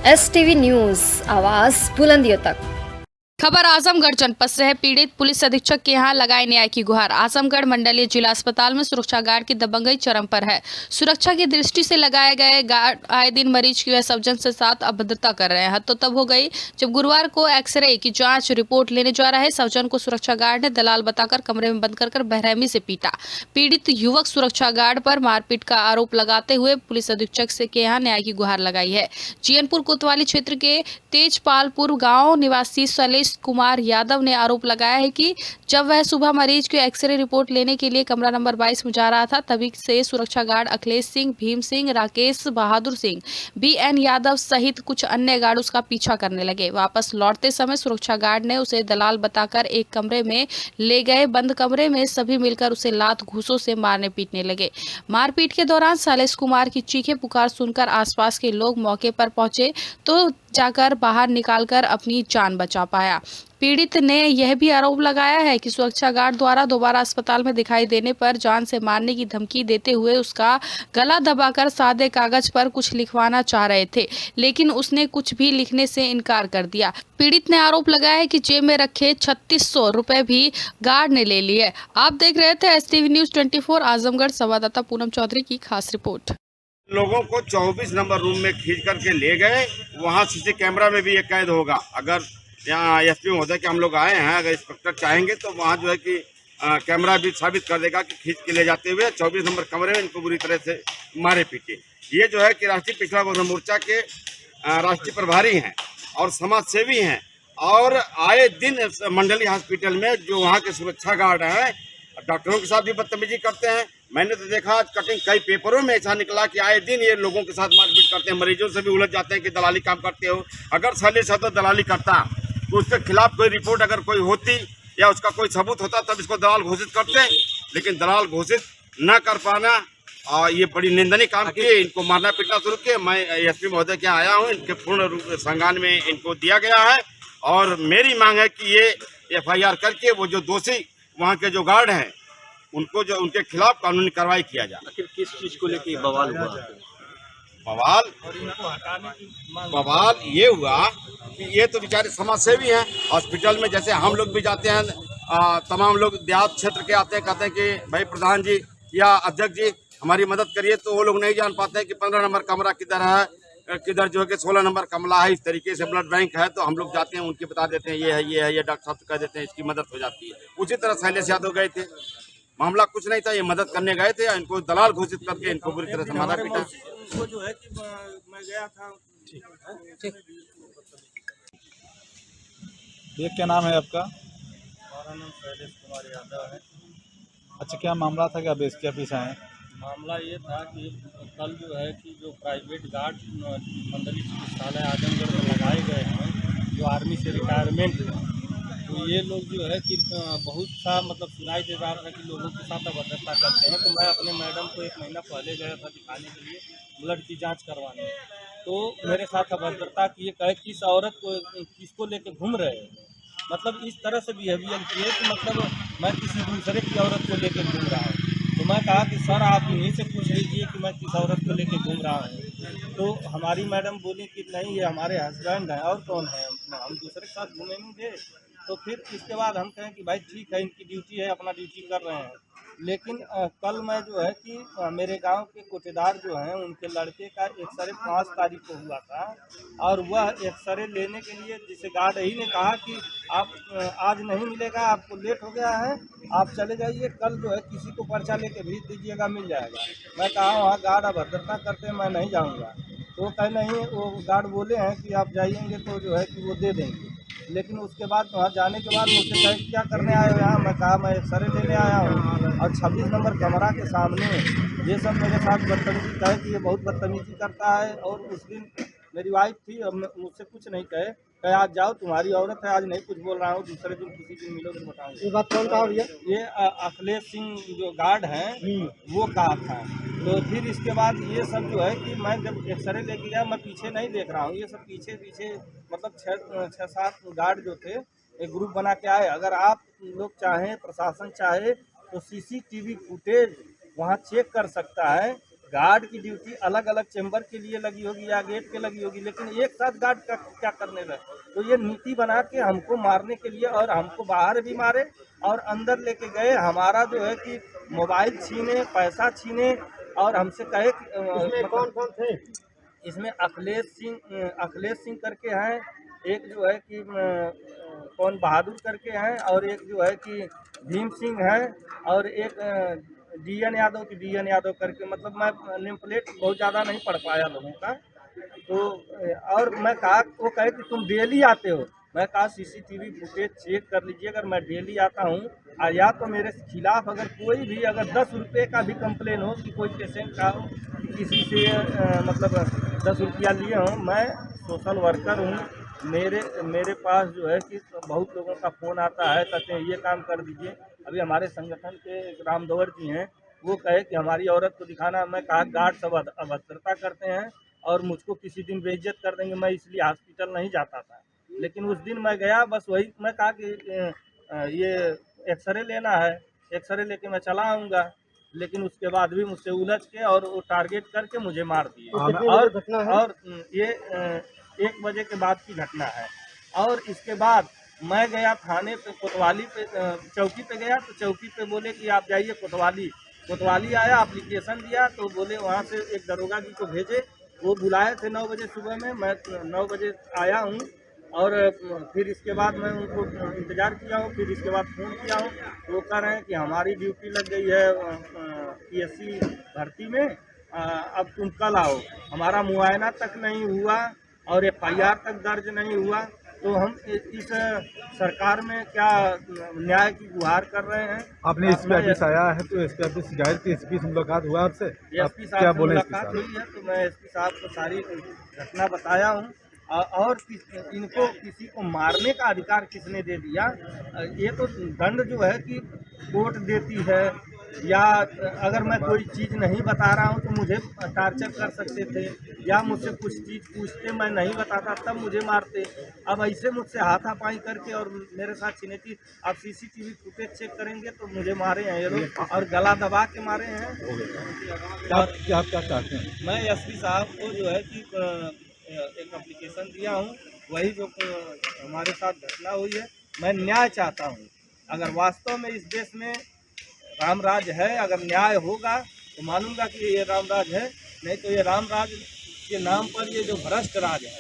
STV news आवाज़ बुलंदियों तक। खबर आजमगढ़ जनपद से है। पीड़ित पुलिस अधीक्षक के यहाँ लगाए न्याय की गुहार। आजमगढ़ मंडलीय जिला अस्पताल में सुरक्षा गार्ड की दबंगई चरम पर है। सुरक्षा की दृष्टि से लगाए गए गार्ड आए दिन मरीज की सज्जन के साथ अभद्रता कर रहे हैं। हद तो तब हो गई जब गुरुवार को एक्सरे की जांच रिपोर्ट लेने जा रहे सज्जन को सुरक्षा गार्ड ने दलाल बताकर कमरे में बंद कर बेरहमी से पीटा। पीड़ित युवक सुरक्षा गार्ड पर मारपीट का आरोप लगाते हुए पुलिस अधीक्षक से के यहाँ न्याय की गुहार लगाई है। जीयनपुर कोतवाली क्षेत्र के तेजपालपुर गाँव निवासी सलेश कुमार यादव ने आरोप लगाया है कि जब वह सुबह मरीज की एक्सरे रिपोर्ट लेने के लिए कमरा नंबर 22 में जा रहा था, तभी से सुरक्षा गार्ड अखिलेश सिंह, भीम सिंह, राकेश बहादुर सिंह, BN यादव सहित कुछ अन्य गार्ड उसका पीछा करने लगे। वापस लौटते समय सुरक्षा गार्ड ने उसे दलाल बताकर एक कमरे में ले गए। बंद कमरे में सभी मिलकर उसे लात घूसों से मारने पीटने लगे। मारपीट के दौरान सलेश कुमार की चीखें पुकार सुनकर आसपास के लोग मौके पर पहुंचे तो जाकर बाहर निकालकर अपनी जान बचा पाया। पीड़ित ने यह भी आरोप लगाया है कि सुरक्षा गार्ड द्वारा दोबारा अस्पताल में दिखाई देने पर जान से मारने की धमकी देते हुए उसका गला दबाकर सादे कागज पर कुछ लिखवाना चाह रहे थे, लेकिन उसने कुछ भी लिखने से इनकार कर दिया। पीड़ित ने आरोप लगाया है कि जेब में रखे 3600 रुपए भी गार्ड ने ले लिए। आप देख रहे थे STV न्यूज़ 24 आजमगढ़। संवाददाता पूनम चौधरी की खास रिपोर्ट। लोगों को 24 नंबर रूम में खींच करके ले गए। वहाँ CC कैमरा में भी ये कैद होगा। अगर यहाँ SP महोदय के हम लोग आए हैं, अगर इंस्पेक्टर चाहेंगे तो वहाँ जो है कि कैमरा भी साबित कर देगा कि खींच के ले जाते हुए 24 नंबर कमरे में इनको बुरी तरह से मारे पीटे। ये जो है कि राष्ट्रीय पिछड़ा वर्ग मोर्चा के राष्ट्रीय प्रभारी हैं और समाज सेवी हैं, और आए दिन मंडली हॉस्पिटल में जो वहाँ के सुरक्षा गार्ड हैं डॉक्टरों के साथ भी बदतमीजी करते हैं। मैंने तो देखा आज कटिंग कई पेपरों में ऐसा निकला कि आए दिन ये लोगों के साथ मारपीट करते हैं, मरीजों से भी उलझ जाते हैं कि दलाली काम करते हो। अगर सलेश तो दलाली करता तो उसके खिलाफ कोई रिपोर्ट अगर कोई होती या उसका कोई सबूत होता तब इसको दलाल घोषित करते, लेकिन दलाल घोषित न कर पाना और ये बड़ी निंदनीय काम किए। इनको मारना पीटना शुरू किए। मैं SP महोदय के यहाँ आया हूँ, इनके पूर्ण रूप संज्ञान में इनको दिया गया है और मेरी मांग है कि ये FIR करके वो जो दोषी वहाँ के जो गार्ड हैं उनको जो उनके खिलाफ कानूनी कार्रवाई किया जाए। आखिर किस चीज को लेकर बवाल हुआ? बवाल ये हुआ कि ये तो बेचारे समाज सेवी हैं। हॉस्पिटल में जैसे हम लोग भी जाते हैं, तमाम लोग देहात क्षेत्र के आते हैं, कहते हैं कि भाई प्रधान जी या अध्यक्ष जी हमारी मदद करिए, तो वो लोग नहीं जान पाते हैं कि 15 नंबर कमरा किधर है, किधर जो है कि 16 नंबर कमला है, इस तरीके से ब्लड बैंक है। तो हम लोग जाते हैं, उनके बता देते हैं ये डॉक्टर साहब कह देते हैं, इसकी मदद हो जाती है। उसी तरह शैलेश यादव गए थे, मामला कुछ नहीं था, ये मदद करने गए थे, इनको दलाल घोषित करके इनको बुरी तरह से मारा पीटा। उनको जो है कि मैं गया था। ये क्या नाम है आपका? हमारा नाम शैलेश कुमार यादव है। अच्छा, क्या मामला था, क्या बेस क्या पीछा है? मामला ये था कि कल जो है कि जो प्राइवेट गार्ड मंडली चिकित्सालय आजमगढ़ में लगाए गए हैं, जो आर्मी से रिटायरमेंट है, तो ये लोग जो है कि बहुत सा मतलब सुनाई दे रहा था कि लोगों के साथ अभद्रता करते हैं। तो मैं अपने मैडम को 1 महीना पहले गया था दिखाने के लिए ब्लड की जांच करवाने, तो मेरे साथ अभद्रता किए, कहे किस औरत को किसको लेके घूम रहे हैं, मतलब इस तरह से बिहेवियर किए कि मतलब मैं किसी दूसरे की औरत को लेके घूम रहा हूँ। तो मैं कहा कि सर आप इन्हीं से पूछ लीजिए कि मैं किस औरत को लेके घूम रहा हूँ। तो हमारी मैडम बोली कि नहीं ये हमारे हस्बैंड हैं, और कौन है, हम दूसरे के साथ घूमेंगे। तो फिर इसके बाद हम कहें कि भाई ठीक है, इनकी ड्यूटी है, अपना ड्यूटी कर रहे हैं। लेकिन कल मैं जो है कि मेरे गांव के कोटेदार जो हैं उनके लड़के का एक्सरे 5 तारीख को हुआ था, और वह एक्सरे लेने के लिए जिसे गार्ड ही ने कहा कि आप आज नहीं मिलेगा, आपको लेट हो गया है, आप चले जाइए, कल जो है किसी को पर्चा लेके भेज दीजिएगा, मिल जाएगा। मैं कहा वहाँ गार्ड अभद्रता करते हैं, मैं नहीं जाऊँगा। तो वो कहे नहीं, वो गार्ड बोले हैं कि आप जाइएंगे तो जो है कि वो दे देंगे। लेकिन उसके बाद वहाँ जाने के बाद मुझसे कहे क्या करने आए हो यहाँ? मैं कहा मैं एक्सरे लेने आया हूँ, और 26 नंबर कमरा के सामने ये सब मेरे साथ बदतमीजी कहे कि ये बहुत बदतमीजी करता है। और उस दिन मेरी वाइफ थी, अब मुझसे कुछ नहीं कहे आज जाओ तुम्हारी औरत है, आज नहीं कुछ बोल रहा हूँ, दूसरे दिन किसी दिन मिलोगे तो बताऊँगा। ये बात कौन कहा भैया? ये अखिलेश सिंह जो गार्ड हैं वो कहा था। तो फिर इसके बाद ये सब जो है कि मैं जब एक्सरे लेके गया, मैं पीछे नहीं देख रहा हूँ, ये सब पीछे पीछे मतलब 6-7 गार्ड जो थे एक ग्रुप बना के आए। अगर आप लोग चाहें, प्रशासन चाहे तो CCTV फुटेज वहाँ चेक कर सकता है गार्ड की ड्यूटी अलग अलग चेंबर के लिए लगी होगी या गेट पे लगी होगी, लेकिन एक साथ गार्ड का क्या करने लगे? तो ये नीति बना के हमको मारने के लिए, और हमको बाहर भी मारे और अंदर लेके गए। हमारा जो है कि मोबाइल छीने, पैसा छीने, और हमसे कहे कि कौन कौन थे इसमें? अखिलेश सिंह करके हैं, एक जो है कि कौन बहादुर करके हैं, और एक जो है कि भीम सिंह है, और एक डीएन यादव करके। मतलब मैं नेम प्लेट बहुत ज़्यादा नहीं पढ़ पाया लोगों का। तो और मैं कहा, वो कहे कि तुम डेली आते हो। मैं कहा सीसीटीवी फुटेज चेक कर लीजिए, अगर मैं डेली आता हूँ या तो मेरे खिलाफ अगर कोई भी अगर 10 रुपये का भी कंप्लेन हो कि कोई पेशेंट का हो कि किसी से मतलब 10 रुपया लिए हों, मैं सोशल वर्कर हूँ। मेरे पास जो है कि बहुत लोगों का फ़ोन आता है, कहते हैं ये काम कर दीजिए। अभी हमारे संगठन के एक रामदवर जी हैं, वो कहे कि हमारी औरत को दिखाना। मैं कहा गार्ड सब अभद्रता करते हैं और मुझको किसी दिन बेइज्जत कर देंगे, मैं इसलिए हॉस्पिटल नहीं जाता था। लेकिन उस दिन मैं गया, बस वही मैं कहा कि ये एक्सरे लेना है, एक्सरे लेके मैं चला आऊँगा। लेकिन उसके बाद भी मुझसे उलझ के और वो टारगेट करके मुझे मार दिए। और ये 1 बजे के बाद की घटना है। और इसके बाद मैं गया थाने पे, कोतवाली पे, चौकी पे गया, तो चौकी पे बोले कि आप जाइए कोतवाली आया, एप्लीकेशन दिया, तो बोले वहाँ से एक दरोगा जी को भेजे। वो बुलाए थे 9 बजे सुबह में, मैं 9 बजे आया हूँ। और फिर इसके बाद मैं उनको इंतज़ार किया हूँ, फिर इसके बाद फ़ोन किया हूँ, तो वो कह रहे हैं कि हमारी ड्यूटी लग गई है PSC भर्ती में, अब तुम कल आओ। हमारा मुआयना तक नहीं हुआ और FIR तक दर्ज नहीं हुआ। तो हम इस सरकार में क्या न्याय की गुहार कर रहे हैं। आपने एसपी ऑफिस आया है तो एसपी ऑफिस शिकायत की, एसपी से मुलाकात हुआ आपसे? एसपी क्या साहब से बोले मुलाकात हुई है, तो मैं एसपी साहब को सारी घटना बताया हूँ। और इनको किसी को मारने का अधिकार किसने दे दिया? ये तो दंड जो है कि कोर्ट देती है, या अगर मैं कोई चीज़ नहीं बता रहा हूँ तो मुझे टार्चर कर सकते थे, या मुझसे कुछ चीज़ पूछते, मैं नहीं बताता तब मुझे मारते। अब ऐसे मुझसे हाथापाई करके और मेरे साथ छिनेती। आप CCTV फुटेज चेक करेंगे तो मुझे मारे हैं ये लोग, और गला दबा के मारे हैं। क्या चाहते हैं? मैं एसपी साहब को जो है कि एक एप्लीकेशन दिया हूँ, वही जो हमारे साथ घटना हुई है, मैं न्याय चाहता हूँ। अगर वास्तव में इस देश में रामराज है, अगर न्याय होगा तो मानूंगा कि ये रामराज है, नहीं तो ये रामराज के नाम पर ये जो भ्रष्ट राज है।